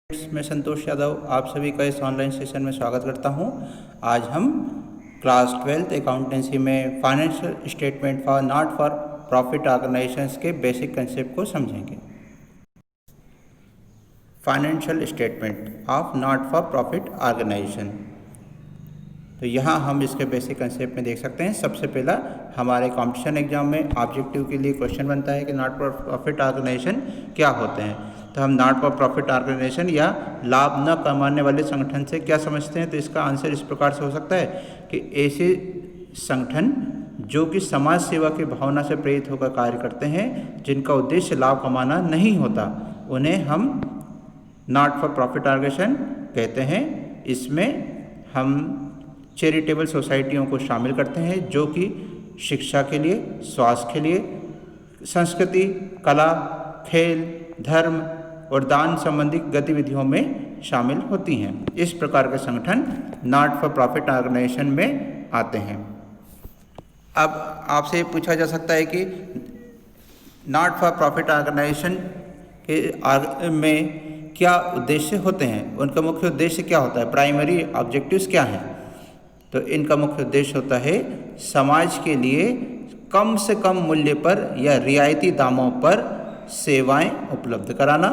मैं संतोष यादव आप सभी का इस ऑनलाइन सेशन में स्वागत करता हूं। आज हम क्लास 12th अकाउंटेंसी में financial statement for not for profit organisations के बेसिक कंसेप्ट को समझेंगे। Financial statement of not for profit organisation, तो यहाँ हम इसके बेसिक कंसेप्ट में देख सकते हैं। सबसे पहला हमारे कॉम्पिटिशन एग्जाम में ऑब्जेक्टिव के लिए क्वेश्चन बनता है कि नॉट फॉर प्रॉफिट ऑर्गेनाइजेशन क्या होते हैं। तो हम नॉट फॉर प्रॉफिट ऑर्गेनाइजेशन या लाभ न कमाने वाले संगठन से क्या समझते हैं। तो इसका आंसर इस प्रकार से हो सकता है कि ऐसे संगठन जो कि समाज सेवा की भावना से प्रेरित होकर कार्य करते हैं, जिनका उद्देश्य लाभ कमाना नहीं होता, उन्हें हम नॉट फॉर प्रॉफिट ऑर्गेनाइजेशन कहते हैं। इसमें हम चैरिटेबल सोसाइटियों को शामिल करते हैं जो कि शिक्षा के लिए, स्वास्थ्य के लिए, संस्कृति, कला, खेल, धर्म और दान संबंधी गतिविधियों में शामिल होती हैं। इस प्रकार के संगठन नॉट फॉर प्रॉफिट ऑर्गेनाइजेशन में आते हैं। अब आपसे पूछा जा सकता है कि नॉट फॉर प्रॉफिट ऑर्गेनाइजेशन के में क्या उद्देश्य होते हैं, उनका मुख्य उद्देश्य क्या होता है, प्राइमरी ऑब्जेक्टिव्स क्या हैं। तो इनका मुख्य उद्देश्य होता है समाज के लिए कम से कम मूल्य पर या रियायती दामों पर सेवाएं उपलब्ध कराना,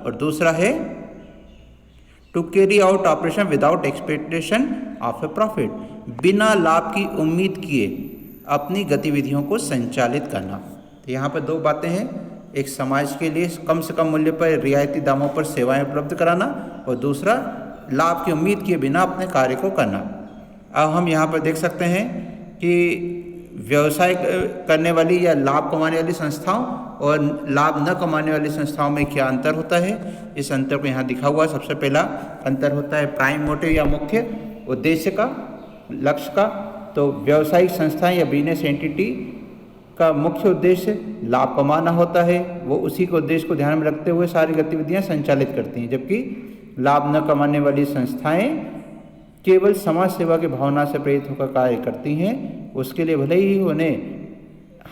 और दूसरा है to carry out operation without expectation of a profit, बिना लाभ की उम्मीद किए अपनी गतिविधियों को संचालित करना। तो यहाँ पर दो बातें हैं, एक समाज के लिए कम से कम मूल्य पर रियायती दामों पर सेवाएं उपलब्ध कराना, और दूसरा लाभ की उम्मीद किए बिना अपने कार्य को करना। अब हम यहाँ पर देख सकते हैं कि व्यवसाय करने वाली या लाभ कमाने वाली संस्थाओं और लाभ न कमाने वाली संस्थाओं में क्या अंतर होता है, इस अंतर को यहाँ दिखा हुआ। सबसे पहला अंतर होता है प्राइम मोटिव या मुख्य उद्देश्य का, लक्ष्य का। तो व्यावसायिक संस्थाएं या बिजनेस एंटिटी का मुख्य उद्देश्य लाभ कमाना होता है, वो उसी के उद्देश्य को ध्यान में रखते हुए सारी गतिविधियाँ संचालित करती हैं। जबकि लाभ न कमाने वाली संस्थाएँ केवल समाज सेवा की भावना से प्रेरित होकर कार्य करती हैं, उसके लिए भले ही उन्हें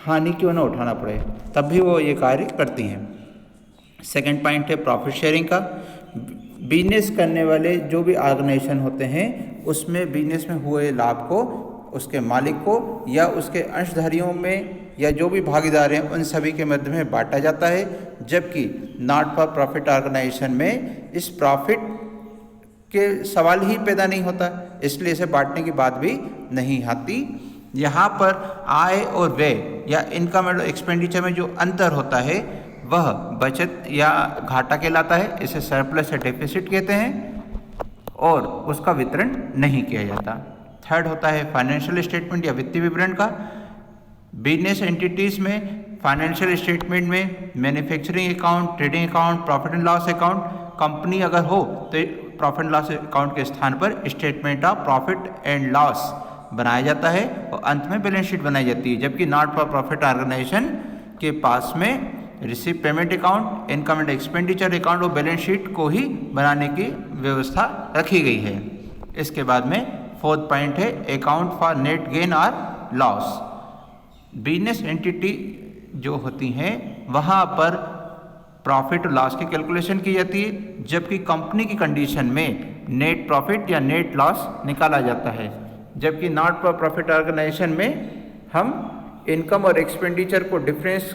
हानि क्यों न उठाना पड़े, तब भी वो ये कार्य करती हैं। सेकंड पॉइंट है प्रॉफिट शेयरिंग का। बिजनेस करने वाले जो भी ऑर्गेनाइजेशन होते हैं, उसमें बिजनेस में हुए लाभ को उसके मालिक को या उसके अंशधारियों में या जो भी भागीदार हैं उन सभी के मध्य में बांटा जाता है। जबकि नॉट फॉर प्रॉफिट ऑर्गेनाइजेशन में इस प्रॉफिट के सवाल ही पैदा नहीं होता, इसलिए इसे बांटने की बात भी नहीं आती। यहाँ पर आय और व्यय या इनकम और एक्सपेंडिचर में जो अंतर होता है वह बचत या घाटा कहलाता है, इसे सरप्लस या डेफिसिट कहते हैं, और उसका वितरण नहीं किया जाता। थर्ड होता है फाइनेंशियल स्टेटमेंट या वित्तीय विवरण का। बिजनेस एंटिटीज़ में फाइनेंशियल स्टेटमेंट में manufacturing account, trading account, profit and loss account, company अगर हो तो प्रॉफिट एंड लॉस अकाउंट के स्थान पर statement of profit and loss बनाया जाता है और अंत में बैलेंस शीट बनाई जाती है। जबकि नॉट फॉर प्रॉफिट ऑर्गेनाइजेशन के पास में receive payment account, income and expenditure account और बैलेंस शीट को ही बनाने की व्यवस्था रखी गई है। इसके बाद में फोर्थ पॉइंट है अकाउंट फॉर नेट गेन और लॉस। बिजनेस एंटिटी जो होती हैं वहाँ पर प्रॉफिट और लॉस की कैलकुलेशन की जाती है, जबकि कंपनी की कंडीशन में नेट प्रॉफिट या नेट लॉस निकाला जाता है। जबकि नॉट फॉर प्रॉफिट ऑर्गेनाइजेशन में हम इनकम और एक्सपेंडिचर को डिफरेंस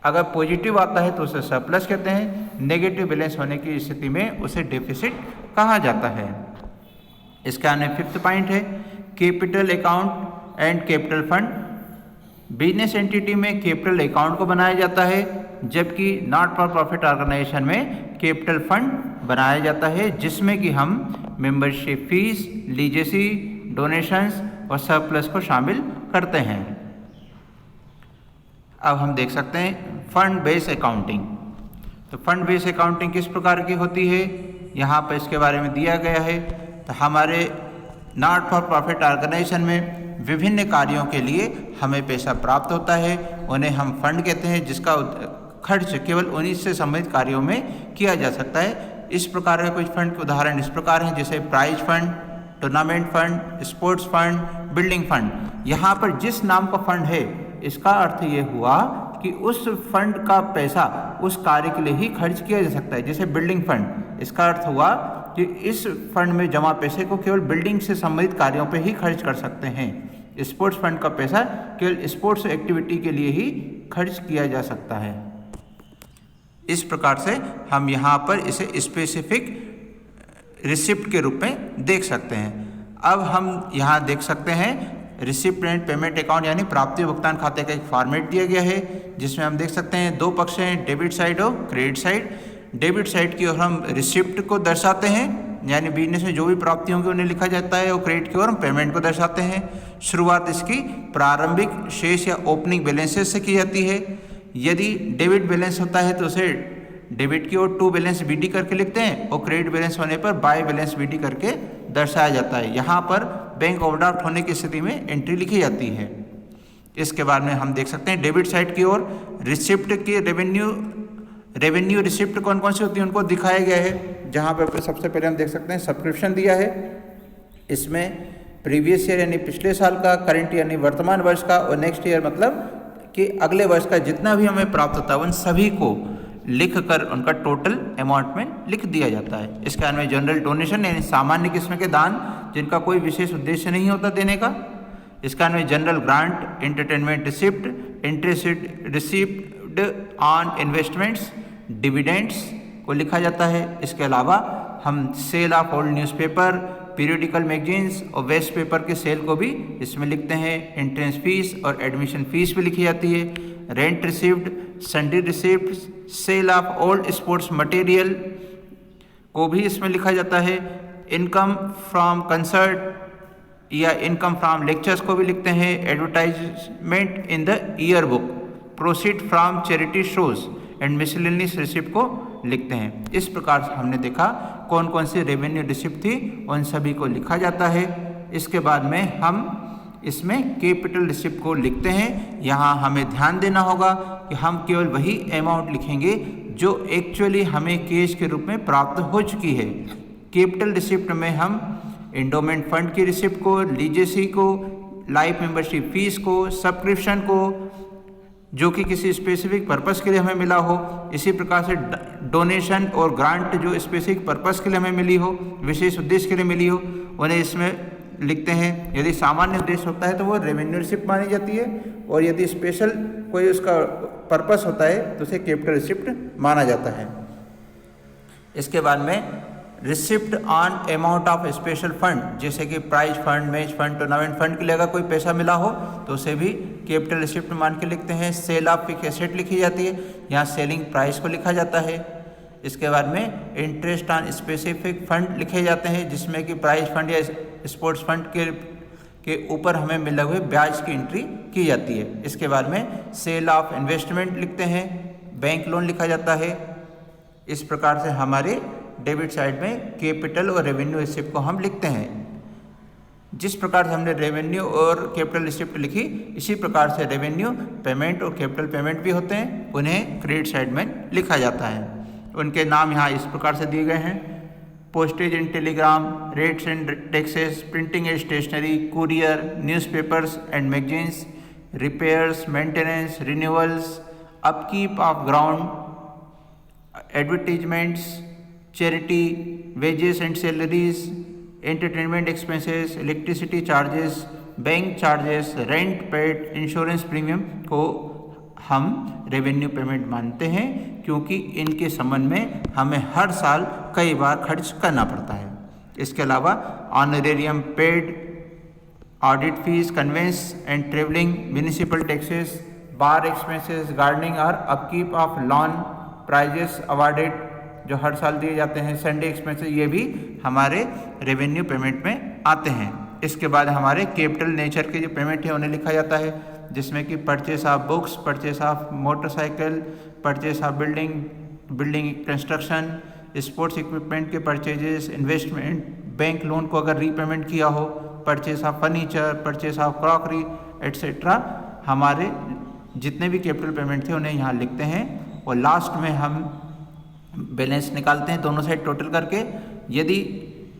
अगर पॉजिटिव आता है तो उसे सरप्लस कहते हैं, नेगेटिव बैलेंस होने की स्थिति में उसे डेफिसिट कहा जाता है। इसका फिफ्थ पॉइंट है capital account and capital fund. Business entity में कैपिटल अकाउंट को बनाया जाता है, जबकि नॉट फॉर प्रॉफिट ऑर्गेनाइजेशन में कैपिटल फंड बनाया जाता है, जिसमें कि हम मेंबरशिप फीस, लीजेसी, डोनेशंस और सरप्लस को शामिल करते हैं। अब हम देख सकते हैं फंड बेस्ड अकाउंटिंग। तो फंड बेस्ड अकाउंटिंग किस प्रकार की होती है, यहाँ पर इसके बारे में दिया गया है। तो हमारे नॉट फॉर प्रॉफिट ऑर्गेनाइजेशन में विभिन्न कार्यों के लिए हमें पैसा प्राप्त होता है, उन्हें हम फंड कहते हैं, जिसका खर्च केवल उन्हीं से संबंधित कार्यों में किया जा सकता है। इस प्रकार के कुछ फंड के उदाहरण इस प्रकार हैं, जैसे prize fund, tournament fund, sports fund, building fund. यहाँ पर जिस नाम का फंड है, इसका अर्थ ये हुआ कि उस फंड का पैसा उस कार्य के लिए ही खर्च किया जा सकता है। जैसे बिल्डिंग फंड, इसका अर्थ हुआ कि इस फंड में जमा पैसे को केवल बिल्डिंग से संबंधित कार्यों पे ही खर्च कर सकते हैं। स्पोर्ट्स फंड का पैसा केवल स्पोर्ट्स एक्टिविटी के लिए ही खर्च किया जा सकता है। इस प्रकार से हम यहाँ पर इसे स्पेसिफिक रिसिप्ट के रूप में देख सकते हैं। अब हम यहाँ देख सकते हैं रिसिप्ट एंड पेमेंट अकाउंट यानी प्राप्ति भुगतान खाते का एक फॉर्मेट दिया गया है, जिसमें हम देख सकते हैं दो पक्ष हैं, डेबिट साइड और क्रेडिट साइड। डेबिट साइड की ओर हम रिसिप्ट को दर्शाते हैं, यानी बिजनेस में जो भी प्राप्ति होंगी उन्हें लिखा जाता है, और क्रेडिट की ओर हम पेमेंट को दर्शाते हैं। शुरुआत इसकी प्रारंभिक शेष या ओपनिंग बैलेंसेस से की जाती है। यदि डेबिट बैलेंस होता है तो उसे डेबिट की ओर टू बैलेंस BD करके लिखते हैं, और क्रेडिट बैलेंस होने पर बाय बैलेंस BD करके दर्शाया जाता है। यहाँ पर बैंक ओवरड्राफ्ट होने की स्थिति में एंट्री लिखी जाती है। इसके बाद में हम देख सकते हैं डेबिट साइड की ओर रिसिप्ट की रेवेन्यू रिसिप्ट कौन कौन सी होती है उनको दिखाया गया है। जहाँ पर सबसे पहले हम देख सकते हैं सब्सक्रिप्शन दिया है। इसमें प्रीवियस ईयर यानी पिछले साल का, करंट यानी वर्तमान वर्ष का, और नेक्स्ट ईयर मतलब कि अगले वर्ष का जितना भी हमें प्राप्त होता है उन सभी को लिख कर उनका टोटल अमाउंट में लिख दिया जाता है। इसके बाद में जनरल डोनेशन यानी सामान्य किस्म के दान जिनका कोई विशेष उद्देश्य नहीं होता देने का। इसके बाद में general grant, entertainment receipt, interest receipt on investments, dividends को लिखा जाता है। इसके अलावा हम sale of old newspaper, periodical magazines और वेस्ट पेपर के सेल को भी इसमें लिखते हैं। एंट्रेंस फीस और एडमिशन फीस भी लिखी जाती है। Rent receipt, sundry receipt, sale of old sports material को भी इसमें लिखा जाता है। इनकम फ्रॉम कंसर्ट या इनकम फ्रॉम लेक्चर्स को भी लिखते हैं। Advertisement in the year book, proceed from charity shows and miscellaneous receipt को लिखते हैं। इस प्रकार से हमने देखा कौन कौन सी रेवेन्यू रिसिप्ट थी, उन सभी को लिखा जाता है। इसके बाद में हम इसमें कैपिटल रिसिप्ट को लिखते हैं। यहाँ हमें ध्यान देना होगा कि हम केवल वही अमाउंट लिखेंगे जो एक्चुअली हमें कैश के रूप में प्राप्त हो चुकी है। कैपिटल रिसिप्ट में हम एंडोमेंट फंड की रिसिप्ट को, लीजेसी को, लाइफ मेंबरशिप फीस को, सब्सक्रिप्शन को जो कि किसी स्पेसिफिक पर्पस के लिए हमें मिला हो, इसी प्रकार से डोनेशन और ग्रांट जो स्पेसिफिक पर्पस के लिए हमें मिली हो, विशेष उद्देश्य के लिए मिली हो, उन्हें इसमें लिखते हैं। यदि सामान्य उद्देश्य होता है तो वो रेवेन्यू रिसिप्ट मानी जाती है, और यदि स्पेशल कोई उसका पर्पस होता है तो उसे कैपिटल रिसिप्ट माना जाता है। इसके बाद में receipt on amount of special fund, जैसे कि prize fund, match fund, tournament fund के लिए अगर कोई पैसा मिला हो तो उसे भी कैपिटल रिसिप्ट मान के लिखते हैं। सेल ऑफ फिक्स्ड एसेट लिखी जाती है, यहाँ सेलिंग प्राइस को लिखा जाता है। इसके बाद में इंटरेस्ट ऑन स्पेसिफिक फंड लिखे जाते हैं, जिसमें कि प्राइज फंड या स्पोर्ट्स फंड के ऊपर हमें मिले हुए ब्याज की एंट्री की जाती है। इसके बाद में सेल ऑफ इन्वेस्टमेंट लिखते हैं, बैंक लोन लिखा जाता है। इस प्रकार से हमारे डेबिट साइड में कैपिटल और रेवेन्यू रिसिप्ट को हम लिखते हैं। जिस प्रकार से हमने रेवेन्यू और कैपिटल रिसिप्ट लिखी, इसी प्रकार से रेवेन्यू पेमेंट और कैपिटल पेमेंट भी होते हैं, उन्हें क्रेडिट साइड में लिखा जाता है। उनके नाम यहाँ इस प्रकार से दिए गए हैं: postage and telegram, rates and taxes, printing and stationery, courier, newspapers and magazines, repairs, maintenance, renewals, upkeep of ground, advertisements, charity, wages and salaries, entertainment expenses, electricity charges, bank charges, rent paid, insurance premium को हम revenue payment मानते हैं, क्योंकि इनके संबंध में हमें हर साल कई बार खर्च करना पड़ता है। इसके अलावा honorarium paid, audit fees, conveyance and travelling, municipal taxes, bar expenses, gardening और upkeep of lawn, prizes awarded जो हर साल दिए जाते हैं, संडे एक्सपेंसेस, ये भी हमारे रेवेन्यू पेमेंट में आते हैं। इसके बाद हमारे कैपिटल नेचर के जो पेमेंट है उन्हें लिखा जाता है, जिसमें कि purchase of books, purchase of motorcycle, purchase of building construction, sports equipment के परचेजेस, इन्वेस्टमेंट, बैंक लोन को अगर रीपेमेंट किया हो, purchase of furniture, purchase of crockery etcetera. हमारे जितने भी कैपिटल पेमेंट थे उन्हें यहाँ लिखते हैं, और लास्ट में हम बैलेंस निकालते हैं दोनों साइड टोटल करके। यदि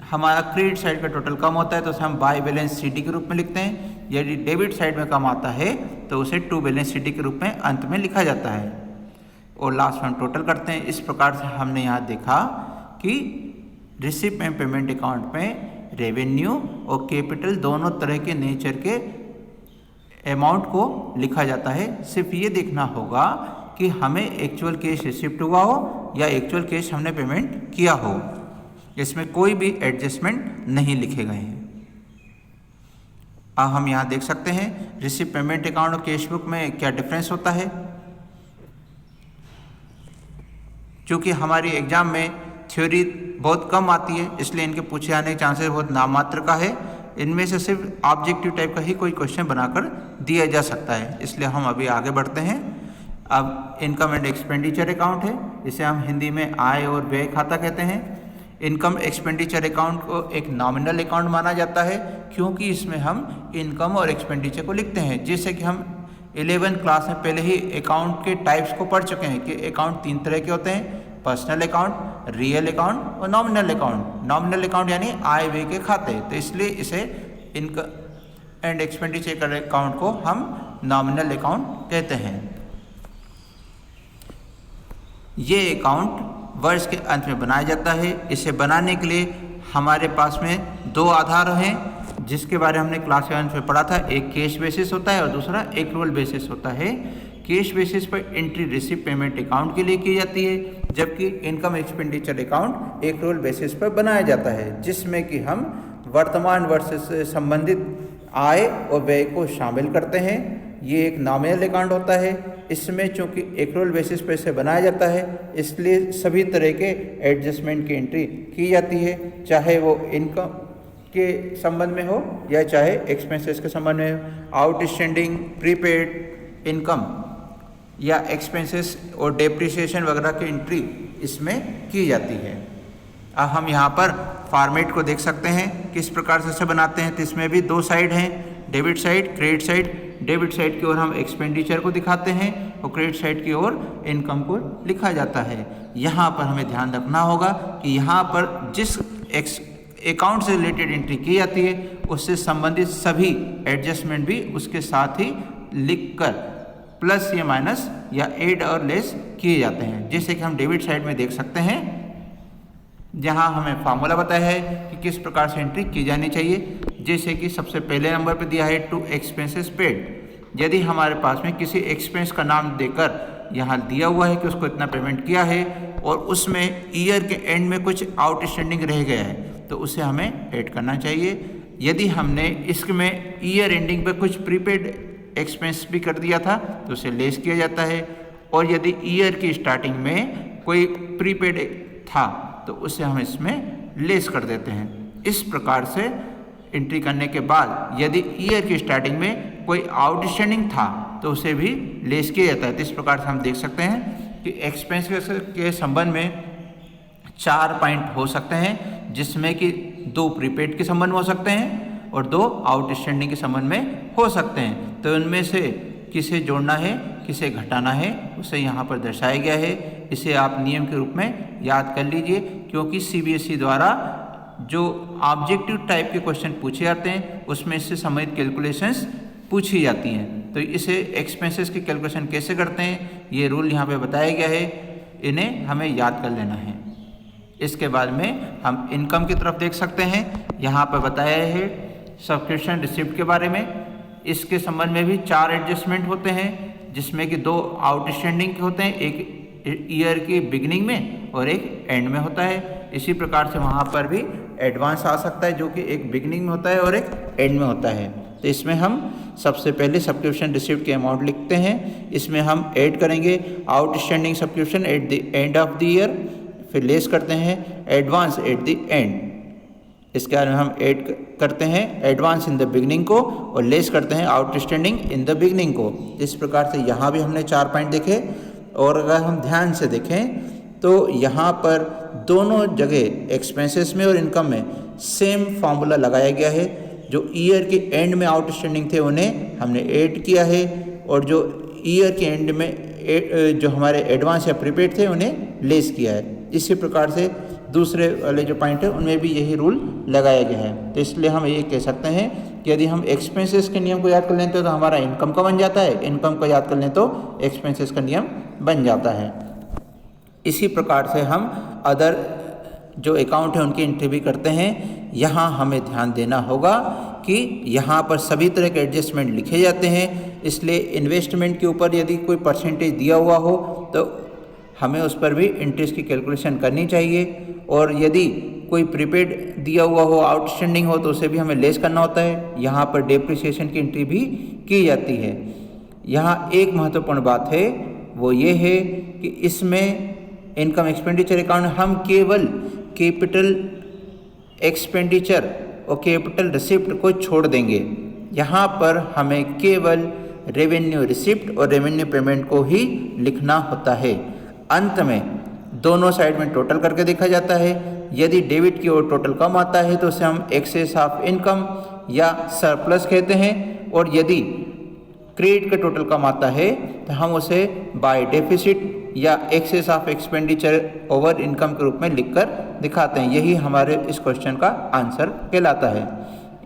हमारा क्रेडिट साइड का टोटल कम होता है तो उसे हम बाय बैलेंस सीडी के रूप में लिखते हैं। यदि डेबिट साइड में कम आता है तो उसे टू बैलेंस सीडी के रूप में अंत में लिखा जाता है, और लास्ट में हम टोटल करते हैं। इस प्रकार से हमने यहाँ देखा कि रिसिप्ट एंड पेमेंट अकाउंट में रेवेन्यू और कैपिटल दोनों तरह के नेचर के अमाउंट को लिखा जाता है। सिर्फ ये देखना होगा कि हमें एक्चुअल कैश रिसिप्ट हुआ हो या एक्चुअल कैश हमने पेमेंट किया हो, इसमें कोई भी एडजस्टमेंट नहीं लिखे गए हैं। अब हम यहाँ देख सकते हैं रिसिप्ट पेमेंट अकाउंट और कैश बुक में क्या डिफरेंस होता है। क्योंकि हमारी एग्जाम में थ्योरी बहुत कम आती है, इसलिए इनके पूछे आने के चांसेस बहुत नाममात्र का है। इनमें से सिर्फ ऑब्जेक्टिव टाइप का ही कोई क्वेश्चन बनाकर दिया जा सकता है, इसलिए हम अभी आगे बढ़ते हैं। अब इनकम एंड एक्सपेंडिचर अकाउंट है, इसे हम हिंदी में आय और व्यय खाता कहते हैं। इनकम एक्सपेंडिचर अकाउंट को एक नॉमिनल अकाउंट माना जाता है, क्योंकि इसमें हम इनकम और एक्सपेंडिचर को लिखते हैं। जैसे कि हम 11th क्लास में पहले ही अकाउंट के टाइप्स को पढ़ चुके हैं कि अकाउंट 3 तरह के होते हैं, पर्सनल अकाउंट, रियल अकाउंट और नॉमिनल अकाउंट। नॉमिनल अकाउंट यानी आय व्यय के खाते, तो इसलिए इसे इनकम एंड एक्सपेंडिचर अकाउंट को हम नॉमिनल अकाउंट कहते हैं। ये अकाउंट वर्ष के अंत में बनाया जाता है। इसे बनाने के लिए हमारे पास में 2 आधार हैं, जिसके बारे में हमने क्लास 11 में पढ़ा था। एक कैश बेसिस होता है और दूसरा एक्रूअल बेसिस होता है। कैश बेसिस पर एंट्री रिसिप्ट पेमेंट अकाउंट के लिए की जाती है, जबकि income expenditure account accrual basis पर बनाया जाता है, जिसमें कि हम वर्तमान वर्ष से संबंधित आय और व्यय को शामिल करते हैं। ये एक नॉमिनल अकाउंट होता है। इसमें चूंकि एक्रूअल बेसिस पर इसे बनाया जाता है, इसलिए सभी तरह के एडजस्टमेंट की एंट्री की जाती है, चाहे वो इनकम के संबंध में हो या चाहे एक्सपेंसेस के संबंध में हो। आउटस्टैंडिंग, प्रीपेड इनकम या एक्सपेंसेस और डेप्रिसिएशन वगैरह की एंट्री इसमें की जाती है। अब हम यहाँ पर फॉर्मेट को देख सकते हैं किस प्रकार से इसे बनाते हैं। तो इसमें भी 2 साइड हैं, debit side, credit side. Debit side की ओर हम एक्सपेंडिचर को दिखाते हैं और क्रेडिट साइड की ओर इनकम को लिखा जाता है। यहाँ पर हमें ध्यान रखना होगा कि यहाँ पर जिस अकाउंट से रिलेटेड एंट्री की जाती है उससे संबंधित सभी एडजस्टमेंट भी उसके साथ ही लिखकर प्लस या माइनस या ऐड और लेस किए जाते हैं। जैसे कि हम डेबिट साइड में देख सकते हैं, जहां हमें फार्मूला बताया है कि किस प्रकार से एंट्री की जानी चाहिए। जैसे कि सबसे पहले नंबर पर दिया है टू एक्सपेंसेस पेड। यदि हमारे पास में किसी एक्सपेंस का नाम देकर यहाँ दिया हुआ है कि उसको इतना पेमेंट किया है और उसमें ईयर के एंड में कुछ आउटस्टैंडिंग रह गया है, तो उसे हमें ऐड करना चाहिए। यदि हमने इसमें ईयर एंडिंग पे कुछ प्रीपेड एक्सपेंस भी कर दिया था तो उसे लेस किया जाता है, और यदि ईयर की स्टार्टिंग में कोई प्रीपेड था तो उसे हम इसमें लेस कर देते हैं। इस प्रकार से एंट्री करने के बाद यदि ईयर की स्टार्टिंग में कोई आउटस्टैंडिंग था तो उसे भी लेस किया जाता है। तो इस प्रकार से हम देख सकते हैं कि एक्सपेंस के संबंध में 4 पॉइंट हो सकते हैं, जिसमें कि 2 प्रीपेड के संबंध में हो सकते हैं और 2 आउटस्टैंडिंग के संबंध में हो सकते हैं। तो उनमें से किसे जोड़ना है, किसे घटाना है, उसे यहाँ पर दर्शाया गया है। इसे आप नियम के रूप में याद कर लीजिए, क्योंकि CBSE द्वारा जो ऑब्जेक्टिव टाइप के क्वेश्चन पूछे जाते हैं उसमें इससे संबंधित कैलकुलेशंस पूछी जाती हैं। तो इसे एक्सपेंसेस की कैलकुलेशन कैसे करते हैं ये रूल यहाँ पे बताया गया है, इन्हें हमें याद कर लेना है। इसके बाद में हम इनकम की तरफ देख सकते हैं। यहाँ पर बताया है सब्सक्रिप्शन रिसिप्ट के बारे में। इसके संबंध में भी 4 एडजस्टमेंट होते हैं, जिसमें कि 2 आउटस्टैंडिंग के होते हैं, एक ईयर की बिगिनिंग में और एक एंड में होता है। इसी प्रकार से वहाँ पर भी एडवांस आ सकता है, जो कि एक बिगिनिंग में होता है और एक एंड में होता है। तो इसमें हम सबसे पहले सब्सक्रिप्शन रिसिप्ट के अमाउंट लिखते हैं। इसमें हम ऐड करेंगे outstanding subscription at the end of the year, फिर लेस करते हैं एडवांस एट द एंड। इसके बाद में हम ऐड करते हैं एडवांस इन द बिगनिंग को और लेस करते हैं आउटस्टैंडिंग इन द बिगनिंग को। इस प्रकार से यहाँ भी हमने 4 पॉइंट देखे, और अगर हम ध्यान से देखें तो यहाँ पर दोनों जगह एक्सपेंसेस में और इनकम में सेम फार्मूला लगाया गया है। जो ईयर के एंड में आउटस्टैंडिंग थे उन्हें हमने ऐड किया है, और जो ईयर के एंड में जो हमारे एडवांस या प्रीपेड थे उन्हें लेस किया है। इसी प्रकार से दूसरे वाले जो पॉइंट है उनमें भी यही रूल लगाया गया है। तो इसलिए हम ये कह सकते हैं कि यदि हम एक्सपेंसेस के नियम को याद कर लें तो हमारा इनकम का बन जाता है, इनकम को याद कर लें तो एक्सपेंसेस का नियम बन जाता है। इसी प्रकार से हम अदर जो अकाउंट है उनकी एंट्री भी करते हैं। यहाँ हमें ध्यान देना होगा कि यहाँ पर सभी तरह के एडजस्टमेंट लिखे जाते हैं, इसलिए इन्वेस्टमेंट के ऊपर यदि कोई परसेंटेज दिया हुआ हो तो हमें उस पर भी इंटरेस्ट की कैलकुलेशन करनी चाहिए, और यदि कोई प्रीपेड दिया हुआ हो, आउटस्टैंडिंग हो, तो उसे भी हमें लेस करना होता है। यहाँ पर डेप्रिसिएशन की एंट्री भी की जाती है। यहाँ एक महत्वपूर्ण बात है, वो ये है कि इसमें इनकम एक्सपेंडिचर अकाउंट हम केवल कैपिटल एक्सपेंडिचर और कैपिटल रिसिप्ट को छोड़ देंगे। यहाँ पर हमें केवल रेवेन्यू रिसिप्ट और रेवेन्यू पेमेंट को ही लिखना होता है। अंत में दोनों साइड में टोटल करके देखा जाता है। यदि डेबिट की ओर टोटल कम आता है तो उसे हम एक्सेस ऑफ इनकम या सरप्लस कहते हैं, और यदि क्रेडिट का टोटल कम आता है तो हम उसे बाय डेफिसिट या excess of expenditure over income के रूप में लिखकर दिखाते हैं। यही हमारे इस क्वेश्चन का आंसर कहलाता है।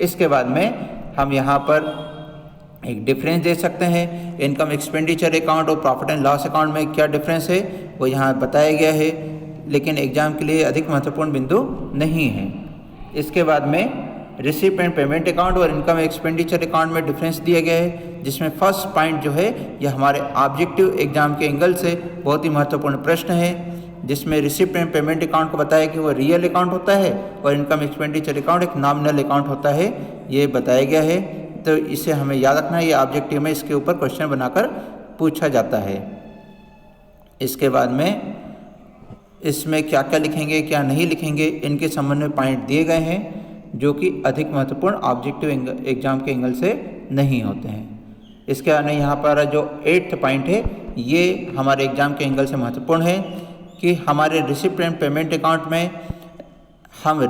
इसके बाद में हम यहाँ पर एक डिफरेंस दे सकते हैं। इनकम एक्सपेंडिचर अकाउंट और प्रॉफिट एंड लॉस अकाउंट में क्या डिफरेंस है वो यहाँ बताया गया है, लेकिन एग्जाम के लिए अधिक महत्वपूर्ण बिंदु नहीं है। इसके बाद में रिसिप्ट एंड पेमेंट अकाउंट और इनकम एक्सपेंडिचर अकाउंट में डिफरेंस दिया गया है, जिसमें फर्स्ट पॉइंट जो है यह हमारे ऑब्जेक्टिव एग्जाम के एंगल से बहुत ही महत्वपूर्ण प्रश्न है, जिसमें रिसिप्ट एंड पेमेंट अकाउंट को बताया कि वो रियल अकाउंट होता है और इनकम एक्सपेंडिचर अकाउंट एक नॉमिनल अकाउंट होता है, ये बताया गया है। तो इसे हमें याद रखना है, ये ऑब्जेक्टिव में इसके ऊपर क्वेश्चन बनाकर पूछा जाता है। इसके बाद में इसमें क्या क्या लिखेंगे क्या नहीं लिखेंगे, इनके संबंध में पॉइंट दिए गए हैं जो कि अधिक महत्वपूर्ण ऑब्जेक्टिव एग्जाम के एंगल से नहीं होते हैं। इसके बाद यहाँ पर जो 8th पॉइंट है ये हमारे एग्जाम के एंगल से महत्वपूर्ण है कि हमारे रिसिप्ट एंड पेमेंट अकाउंट में हम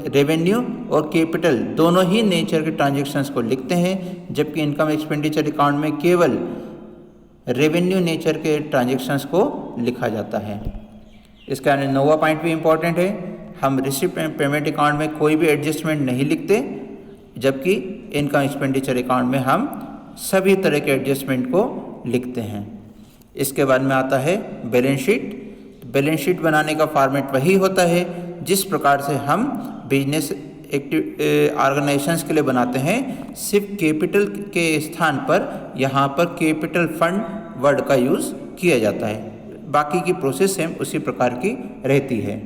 रेवेन्यू और कैपिटल दोनों ही नेचर के ट्रांजैक्शंस को लिखते हैं, जबकि इनकम एक्सपेंडिचर अकाउंट में केवल रेवेन्यू नेचर के ट्रांजैक्शंस को लिखा जाता है। इसके बाद 9वां पॉइंट भी इम्पॉर्टेंट है, हम रिसिप्ट एंड पेमेंट अकाउंट में कोई भी एडजस्टमेंट नहीं लिखते, जबकि इनकम एक्सपेंडिचर अकाउंट में हम सभी तरह के एडजस्टमेंट को लिखते हैं। इसके बाद में आता है बैलेंस शीट। बैलेंस शीट बनाने का फॉर्मेट वही होता है जिस प्रकार से हम बिजनेस ऑर्गेनाइजेशंस के लिए बनाते हैं, सिर्फ कैपिटल के स्थान पर यहाँ पर कैपिटल फंड वर्ड का यूज़ किया जाता है। बाकी की प्रोसेस सेम उसी प्रकार की रहती है।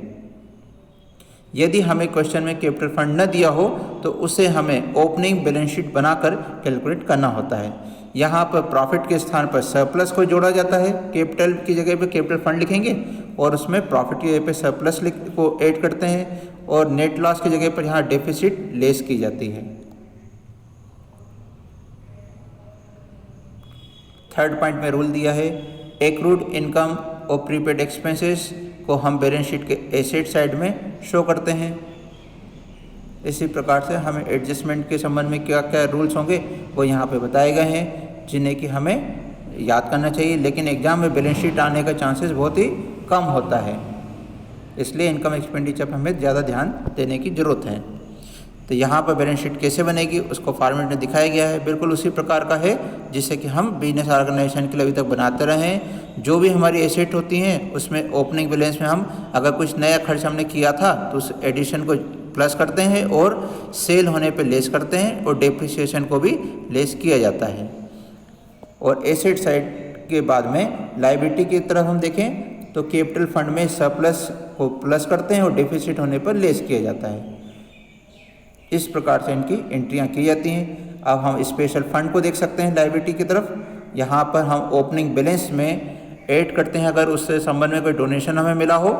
यदि हमें क्वेश्चन में कैपिटल फंड न दिया हो तो उसे हमें ओपनिंग बैलेंस शीट बनाकर कैलकुलेट करना होता है। यहाँ पर प्रॉफिट के स्थान पर सरप्लस को जोड़ा जाता है, कैपिटल की जगह पे कैपिटल फंड लिखेंगे और उसमें प्रॉफिट की जगह पे सरप्लस को ऐड करते हैं, और नेट लॉस की जगह पर यहाँ डेफिसिट लेस की जाती है। 3rd पॉइंट में रूल दिया है, एक्रूड इनकम और प्रीपेड एक्सपेंसेस को हम बैलेंस शीट के एसेट साइड में शो करते हैं। इसी प्रकार से हमें एडजस्टमेंट के संबंध में क्या क्या रूल्स होंगे वो यहाँ पे बताए गए हैं, जिन्हें कि हमें याद करना चाहिए, लेकिन एग्जाम में बैलेंस शीट आने का चांसेस बहुत ही कम होता है, इसलिए इनकम एक्सपेंडिचर पर हमें ज़्यादा ध्यान देने की ज़रूरत है। तो यहाँ पर बैलेंस शीट कैसे बनेगी उसको फॉर्मेट में दिखाया गया है, बिल्कुल उसी प्रकार का है जिससे कि हम बिजनेस ऑर्गेनाइजेशन के लिए अभी तक बनाते रहें। जो भी हमारी एसेट होती हैं उसमें ओपनिंग बैलेंस में हम अगर कुछ नया खर्च हमने किया था तो उस एडिशन को प्लस करते हैं और सेल होने पे लेस करते हैं, और डेप्रिसिएशन को भी लेस किया जाता है। और एसेट साइड के बाद में लायबिलिटी की तरफ हम देखें तो कैपिटल फंड में सरप्लस को प्लस करते हैं और डेफिसिट होने पर लेस किया जाता है। इस प्रकार से इनकी एंट्रियां की जाती हैं। अब हम स्पेशल फंड को देख सकते हैं लायबिलिटी की तरफ। यहाँ पर हम ओपनिंग बैलेंस में ऐड करते हैं अगर उससे संबंध में कोई डोनेशन हमें मिला हो,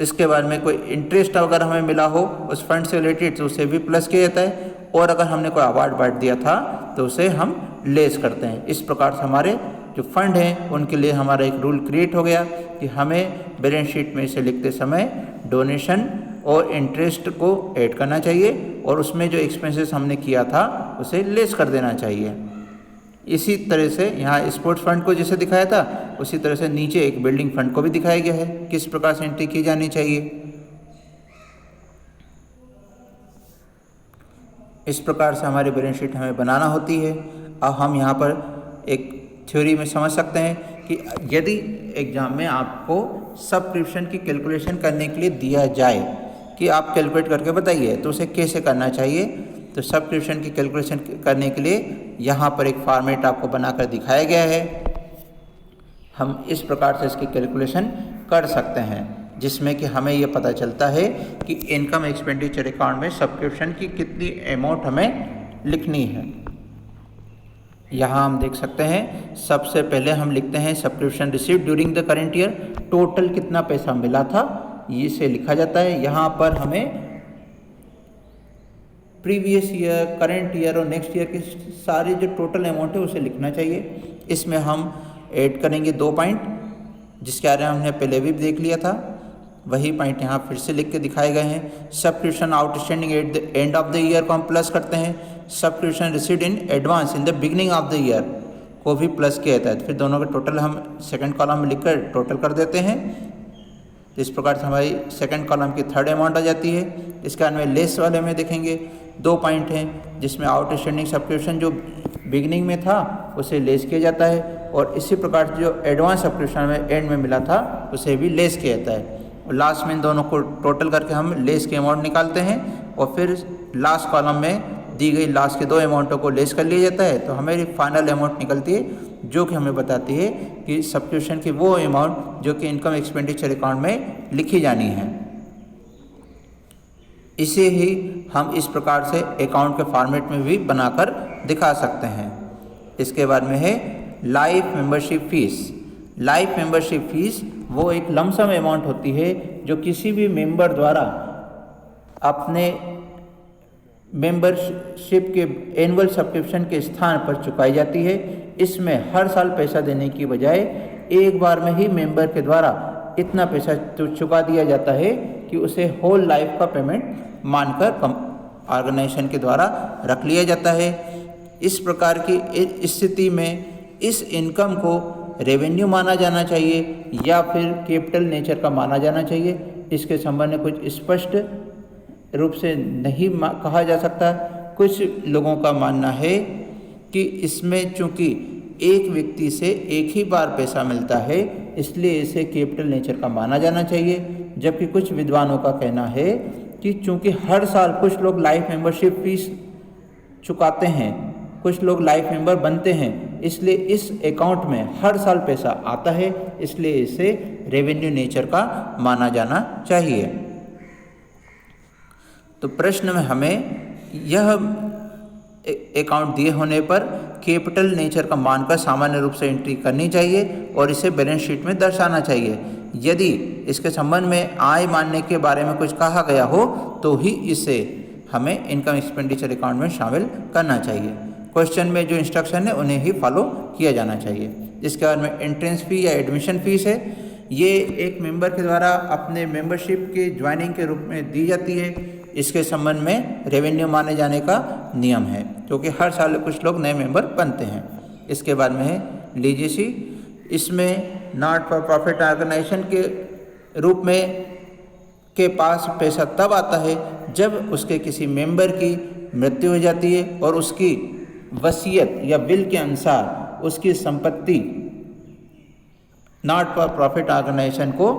इसके बाद में कोई इंटरेस्ट अगर हमें मिला हो उस फंड से रिलेटेड तो उसे भी प्लस किया जाता है, और अगर हमने कोई अवार्ड बांट दिया था तो उसे हम लेस करते हैं। इस प्रकार से हमारे जो फंड हैं उनके लिए हमारा एक रूल क्रिएट हो गया कि हमें बैलेंस शीट में इसे लिखते समय डोनेशन और इंटरेस्ट को ऐड करना चाहिए, और उसमें जो एक्सपेंसेस हमने किया था उसे लेस कर देना चाहिए। इसी तरह से यहाँ स्पोर्ट्स फंड को जैसे दिखाया था उसी तरह से नीचे एक बिल्डिंग फंड को भी दिखाया गया है किस प्रकार से एंट्री की जानी चाहिए। इस प्रकार से हमारी बैलेंस शीट हमें बनाना होती है। अब हम यहाँ पर एक थ्योरी में समझ सकते हैं कि यदि एग्जाम में आपको सब्सक्रिप्शन की कैलकुलेशन करने के लिए दिया जाए कि आप कैलकुलेट करके बताइए, तो उसे कैसे करना चाहिए। तो सब्सक्रिप्शन की कैलकुलेशन करने के लिए यहाँ पर एक फॉर्मेट आपको बनाकर दिखाया गया है। हम इस प्रकार से इसकी कैलकुलेशन कर सकते हैं, जिसमें कि हमें ये पता चलता है कि इनकम एक्सपेंडिचर अकाउंट में सब्सक्रिप्शन की कितनी अमाउंट हमें लिखनी है। यहाँ हम देख सकते हैं, सबसे पहले हम लिखते हैं subscription received during the current year, total कितना पैसा मिला था इसे लिखा जाता है। यहाँ पर हमें प्रीवियस ईयर, करंट ईयर और नेक्स्ट ईयर की सारी जो टोटल अमाउंट है उसे लिखना चाहिए। इसमें हम ऐड करेंगे 2 पॉइंट, जिसके बारे में हमने पहले भी देख लिया था, वही पॉइंट यहाँ फिर से लिख के दिखाए गए हैं। Subscription outstanding at the end of the year को हम प्लस करते हैं, subscription received in advance in the beginning of the year को भी प्लस किया जाता है। फिर दोनों का टोटल हम सेकंड कॉलम में लिखकर टोटल कर देते हैं। तो इस प्रकार से हमारी सेकंड कॉलम की थर्ड अमाउंट आ जाती है। इसके बाद में लेस वाले में देखेंगे 2 पॉइंट हैं, जिसमें आउटस्टैंडिंग सब्सक्रिप्शन जो बिगनिंग में था उसे लेस किया जाता है, और इसी प्रकार से जो एडवांस सब्सक्रिप्शन में एंड में मिला था उसे भी लेस किया जाता है। और लास्ट में इन दोनों को टोटल करके हम लेस की अमाउंट निकालते हैं, और फिर लास्ट कॉलम में दी गई लास्ट के 2 अमाउंटों को लेस कर लिया जाता है। तो हमें फाइनल अमाउंट निकलती है, जो कि हमें बताती है कि सब्सक्रिप्शन की वो अमाउंट जो कि इनकम एक्सपेंडिचर अकाउंट में लिखी जानी है। इसे ही हम इस प्रकार से अकाउंट के फॉर्मेट में भी बनाकर दिखा सकते हैं। इसके बाद में है life membership fees. Life membership fees वो एक लमसम अमाउंट होती है जो किसी भी मेंबर द्वारा अपने मेंबरशिप के एनुअल सब्सक्रिप्शन के स्थान पर चुकाई जाती है। इसमें हर साल पैसा देने की बजाय एक बार में ही मेंबर के द्वारा इतना पैसा चुका दिया जाता है कि उसे होल लाइफ का पेमेंट मानकर ऑर्गेनाइजेशन के द्वारा रख लिया जाता है। इस प्रकार की स्थिति में इस इनकम को रेवेन्यू माना जाना चाहिए या फिर कैपिटल नेचर का माना जाना चाहिए। इसके संबंध में कुछ स्पष्ट रूप से नहीं कहा जा सकता। कुछ लोगों का मानना है कि इसमें चूंकि एक व्यक्ति से एक ही बार पैसा मिलता है, इसलिए इसे कैपिटल नेचर का माना जाना चाहिए। जबकि कुछ विद्वानों का कहना है कि चूंकि हर साल कुछ लोग लाइफ मेंबरशिप फीस चुकाते हैं, कुछ लोग लाइफ मेंबर बनते हैं, इसलिए इस अकाउंट में हर साल पैसा आता है, इसलिए इसे रेवेन्यू नेचर का माना जाना चाहिए। तो प्रश्न में हमें यह अकाउंट दिए होने पर कैपिटल नेचर का मानकर सामान्य रूप से एंट्री करनी चाहिए और इसे बैलेंस शीट में दर्शाना चाहिए। यदि इसके संबंध में आय मानने के बारे में कुछ कहा गया हो तो ही इसे हमें इनकम एक्सपेंडिचर अकाउंट में शामिल करना चाहिए। क्वेश्चन में जो इंस्ट्रक्शन है उन्हें ही फॉलो किया जाना चाहिए। इसके बाद में एंट्रेंस फी या एडमिशन फीस है। ये एक मेंबर के द्वारा अपने मेंबरशिप के ज्वाइनिंग के रूप में दी जाती है। इसके संबंध में रेवेन्यू माने जाने का नियम है, क्योंकि हर साल कुछ लोग नए मेंबर बनते हैं। इसके बाद में है लीजेसी। इसमें नॉट फॉर प्रॉफिट ऑर्गेनाइजेशन के रूप में के पास पैसा तब आता है जब उसके किसी मेंबर की मृत्यु हो जाती है और उसकी वसीयत या विल के अनुसार उसकी संपत्ति नॉट फॉर प्रॉफिट ऑर्गेनाइजेशन को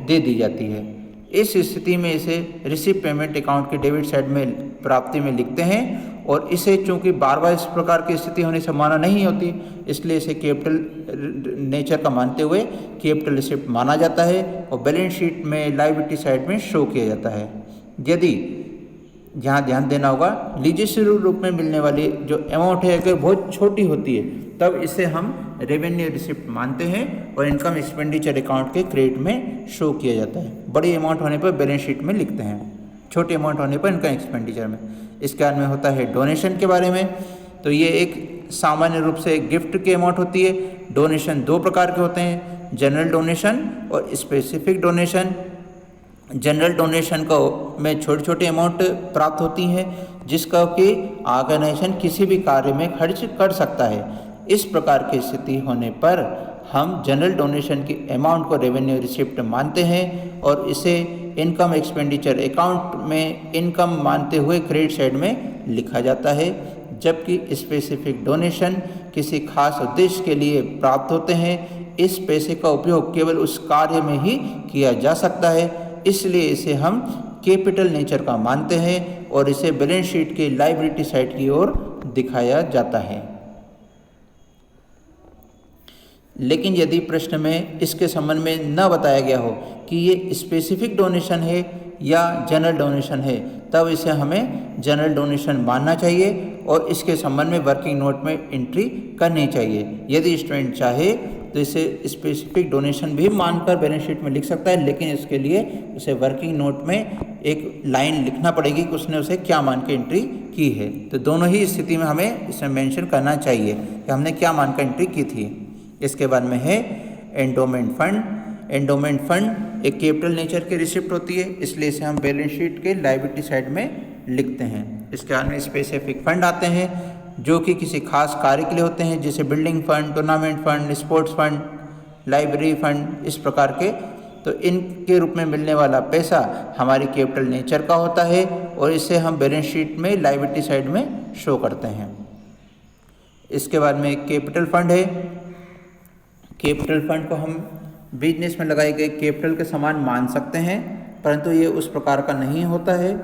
दे दी जाती है। इस स्थिति में इसे रिसीव पेमेंट अकाउंट के डेबिट साइड में प्राप्ति में लिखते हैं, और इसे चूंकि बार बार इस प्रकार की स्थिति होने की संभावना नहीं होती, इसलिए इसे कैपिटल नेचर का मानते हुए कैपिटल रिसिप्ट माना जाता है और बैलेंस शीट में लायबिलिटी साइड में शो किया जाता है। यदि जहाँ ध्यान देना होगा, लीजेसी रूप में मिलने वाली जो अमाउंट है अगर बहुत छोटी होती है तब इसे हम रेवेन्यू रिसिप्ट मानते हैं और इनकम एक्सपेंडिचर अकाउंट के क्रेडिट में शो किया जाता है। बड़ी अमाउंट होने पर बैलेंस शीट में लिखते हैं, छोटी अमाउंट होने पर इनकम एक्सपेंडिचर में। इसके बाद में होता है डोनेशन के बारे में। तो ये एक सामान्य रूप से गिफ्ट की अमाउंट होती है। डोनेशन 2 प्रकार के होते हैं, जनरल डोनेशन और स्पेसिफिक डोनेशन। जनरल डोनेशन को में छोटी छोटी अमाउंट प्राप्त होती हैं जिसका कि ऑर्गेनाइजेशन किसी भी कार्य में खर्च कर सकता है। इस प्रकार की स्थिति होने पर हम जनरल डोनेशन की अमाउंट को रेवेन्यू रिसिप्ट मानते हैं और इसे इनकम एक्सपेंडिचर अकाउंट में इनकम मानते हुए क्रेडिट साइड में लिखा जाता है। जबकि स्पेसिफिक डोनेशन किसी खास उद्देश्य के लिए प्राप्त होते हैं। इस पैसे का उपयोग केवल उस कार्य में ही किया जा सकता है, इसलिए इसे हम कैपिटल नेचर का मानते हैं और इसे बैलेंस शीट के लायबिलिटी साइड की ओर दिखाया जाता है। लेकिन यदि प्रश्न में इसके संबंध में न बताया गया हो कि ये स्पेसिफिक डोनेशन है या जनरल डोनेशन है, तब इसे हमें जनरल डोनेशन मानना चाहिए और इसके संबंध में वर्किंग नोट में एंट्री करनी चाहिए। यदि स्टूडेंट चाहे तो इसे स्पेसिफिक डोनेशन भी मानकर बैलेंस शीट में लिख सकता है, लेकिन इसके लिए उसे वर्किंग नोट में एक लाइन लिखना पड़ेगी कि उसने उसे क्या मान के एंट्री की है। तो दोनों ही स्थिति में हमें इसमें मेंशन करना चाहिए कि हमने क्या मानकर एंट्री की थी। इसके बाद में है एंडोमेंट फंड। एंडोमेंट फंड एक कैपिटल नेचर की रिसिप्ट होती है, इसलिए इसे हम बैलेंस शीट के लायबिलिटी साइड में लिखते हैं। इसके बाद में स्पेसिफिक फंड आते हैं जो कि किसी खास कार्य के लिए होते हैं, जैसे building fund, tournament fund, sports fund, library fund, इस प्रकार के। तो इनके रूप में मिलने वाला पैसा हमारी कैपिटल नेचर का होता है और इसे हम बैलेंस शीट में लायबिलिटी साइड में शो करते हैं। इसके बाद में कैपिटल फंड है। कैपिटल फंड को हम बिजनेस में लगाए गए कैपिटल के समान मान सकते हैं, परंतु ये उस प्रकार का नहीं होता है,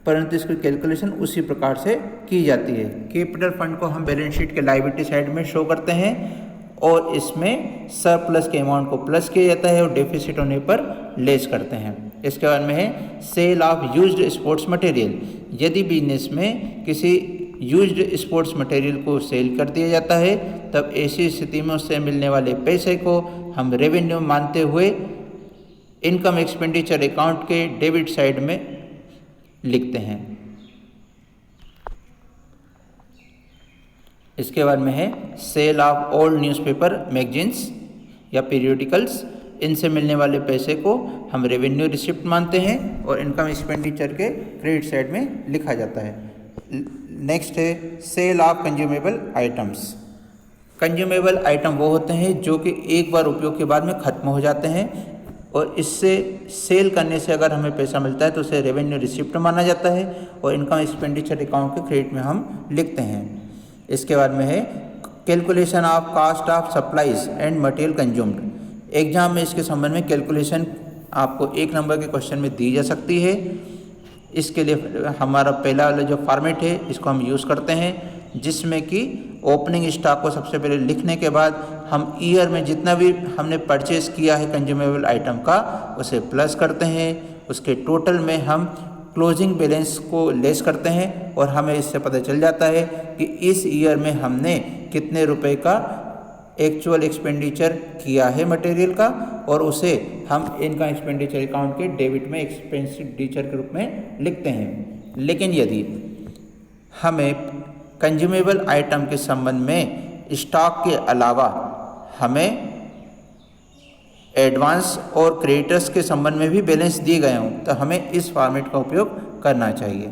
परंतु इसकी कैलकुलेशन उसी प्रकार से की जाती है। कैपिटल फंड को हम बैलेंस शीट के लायबिलिटी साइड में शो करते हैं और इसमें सरप्लस के अमाउंट को प्लस किया जाता है और डेफिसिट होने पर लेस करते हैं। इसके बाद में है sale of used sports material. यदि बिजनेस में किसी यूज्ड स्पोर्ट्स मटेरियल को सेल कर दिया जाता है, तब ऐसी स्थिति में उससे मिलने वाले पैसे को हम रेवेन्यू मानते हुए इनकम एक्सपेंडिचर अकाउंट के डेबिट साइड में लिखते हैं। इसके बाद में है sale of old newspaper, magazines या पीरियोडिकल्स। इनसे मिलने वाले पैसे को हम रेवेन्यू रिसिप्ट मानते हैं और इनकम एक्सपेंडिचर के क्रेडिट साइड में लिखा जाता है। नेक्स्ट है sale of consumable items. Consumable item वो होते हैं जो कि एक बार उपयोग के बाद में ख़त्म हो जाते हैं और इससे सेल करने से अगर हमें पैसा मिलता है तो उसे रेवेन्यू रिसिप्ट माना जाता है और इनकम एक्सपेंडिचर अकाउंट के क्रेडिट में हम लिखते हैं। इसके बाद में है calculation of cost of supplies and material consumed. Exam में इसके संबंध में कैलकुलेशन आपको 1 नंबर के क्वेश्चन में दी जा सकती है। इसके लिए हमारा पहला वाला जो फॉर्मेट है इसको हम यूज़ करते हैं, जिसमें कि ओपनिंग स्टॉक को सबसे पहले लिखने के बाद हम ईयर में जितना भी हमने परचेज़ किया है कंज्यूमेबल आइटम का उसे प्लस करते हैं। उसके टोटल में हम क्लोजिंग बैलेंस को लेस करते हैं और हमें इससे पता चल जाता है कि इस ईयर में हमने कितने रुपए का एक्चुअल एक्सपेंडिचर किया है मटेरियल का, और उसे हम इनकम एक्सपेंडिचर अकाउंट के डेबिट में एक्सपेंडिचर के रूप में लिखते हैं। लेकिन यदि हमें कंज्यूमेबल आइटम के संबंध में स्टॉक के अलावा हमें एडवांस और क्रेडिटर्स के संबंध में भी बैलेंस दिए गए हों तो हमें इस फॉर्मेट का उपयोग करना चाहिए।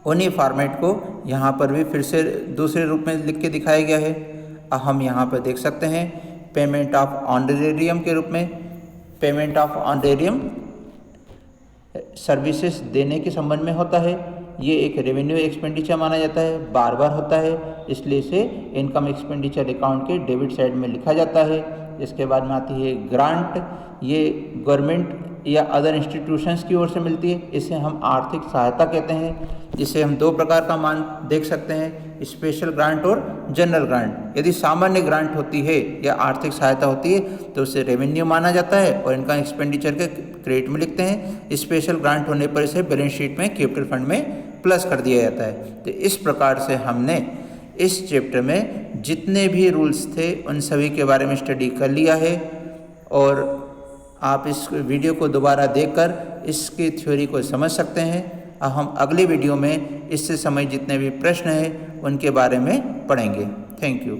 उन्हीं फॉर्मेट को यहाँ पर भी फिर से दूसरे रूप में लिख के दिखाया गया है। अब हम यहाँ पर देख सकते हैं पेमेंट ऑफ ऑनरेरियम के रूप में। पेमेंट ऑफ ऑनरेरियम सर्विसेज देने के संबंध में होता है। ये एक रेवेन्यू एक्सपेंडिचर माना जाता है, बार बार होता है, इसलिए इसे इनकम एक्सपेंडिचर अकाउंट के डेबिट साइड में लिखा जाता है। इसके बाद में आती है ग्रांट। ये गवर्नमेंट या अदर इंस्टीट्यूशंस की ओर से मिलती है, इसे हम आर्थिक सहायता कहते हैं। जिसे हम 2 प्रकार का मान देख सकते हैं, स्पेशल ग्रांट और जनरल ग्रांट। यदि सामान्य ग्रांट होती है या आर्थिक सहायता होती है तो उसे रेवेन्यू माना जाता है और इनकम एक्सपेंडिचर के क्रेडिट में लिखते हैं। स्पेशल ग्रांट होने पर इसे बैलेंस शीट में कैपिटल फंड में प्लस कर दिया जाता है। तो इस प्रकार से हमने इस चैप्टर में जितने भी रूल्स थे उन सभी के बारे में स्टडी कर लिया है, और आप इस वीडियो को दोबारा देखकर इसकी थ्योरी को समझ सकते हैं। अब हम अगले वीडियो में इससे संबंधित जितने भी प्रश्न हैं उनके बारे में पढ़ेंगे। Thank you.